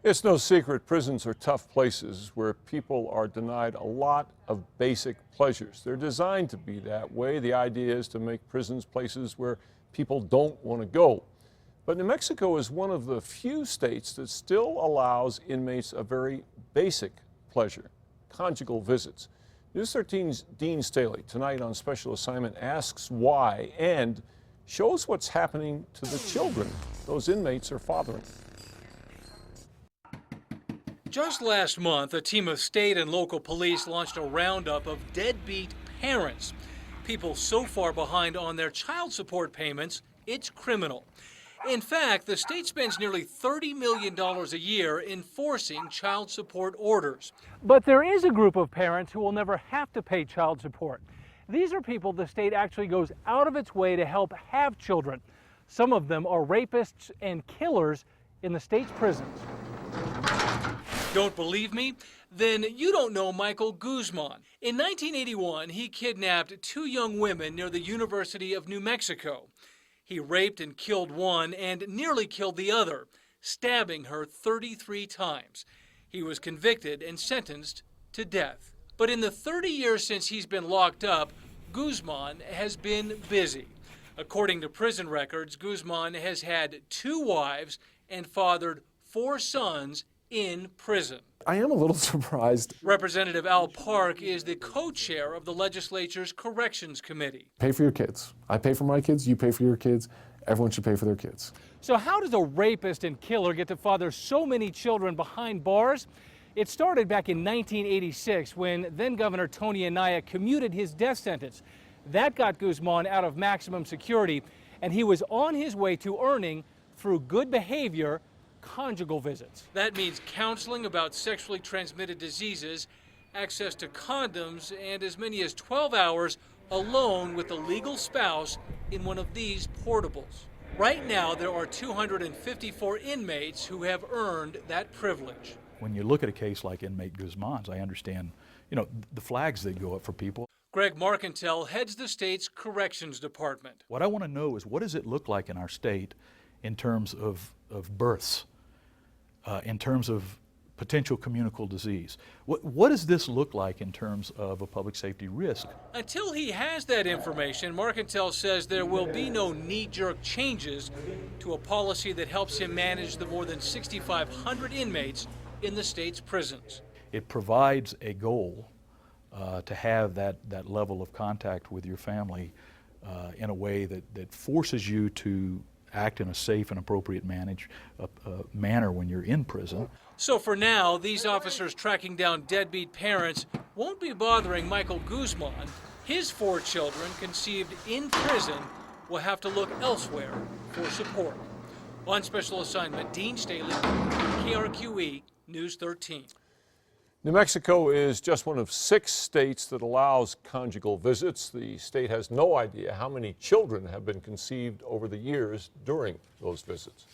It's no secret prisons are tough places where people are denied a lot of basic pleasures. They're designed to be that way. The idea is to make prisons places where people don't want to go. But New Mexico is one of the few states that still allows inmates a very basic pleasure: conjugal visits. News 13's Dean Staley tonight on special assignment asks why and shows what's happening to the children those inmates are fathering. Just last month, a team of state and local police launched a roundup of deadbeat parents. People so far behind on their child support payments, it's criminal. In fact, the state spends nearly $30 million a year enforcing child support orders. But there is a group of parents who will never have to pay child support. These are people the state actually goes out of its way to help have children. Some of them are rapists and killers in the state's prisons. Don't believe me? Then you don't know Michael Guzman. In 1981, he kidnapped two young women near the University of New Mexico. He raped and killed one and nearly killed the other, stabbing her 33 times. He was convicted and sentenced to death. But in the 30 years since he's been locked up, Guzman has been busy. According to prison records, Guzman has had 2 wives and fathered 4 sons in prison. I am a little surprised. Representative Al Park is the co-chair of the legislature's Corrections Committee. Pay for your kids. I pay for my kids, you pay for your kids. Everyone should pay for their kids. So how does a rapist and killer get to father so many children behind bars? It started back in 1986 when then-Governor Tony Anaya commuted his death sentence. That got Guzman out of maximum security, and he was on his way to earning, through good behavior, conjugal visits. That means counseling about sexually transmitted diseases, access to condoms, and as many as 12 hours alone with a legal spouse in one of these portables. Right now, there are 254 inmates who have earned that privilege. When you look at a case like inmate Guzman's, I understand, the flags that go up for people. Greg Marcantel heads the state's corrections department. What I want to know is, what does it look like in our state in terms of births, in terms of potential communicable disease? What does this look like in terms of a public safety risk? Until he has that information, Marcantel says there will be no knee-jerk changes to a policy that helps him manage the more than 6,500 inmates in the state's prisons. It provides a goal to have that level of contact with your family in a way that forces you to act in a safe and appropriate manner when you're in prison. So for now, these officers tracking down deadbeat parents won't be bothering Michael Guzman. His 4 children conceived in prison will have to look elsewhere for support. On special assignment, Dean Staley, KRQE News 13. New Mexico is just one of 6 states that allows conjugal visits. The state has no idea how many children have been conceived over the years during those visits.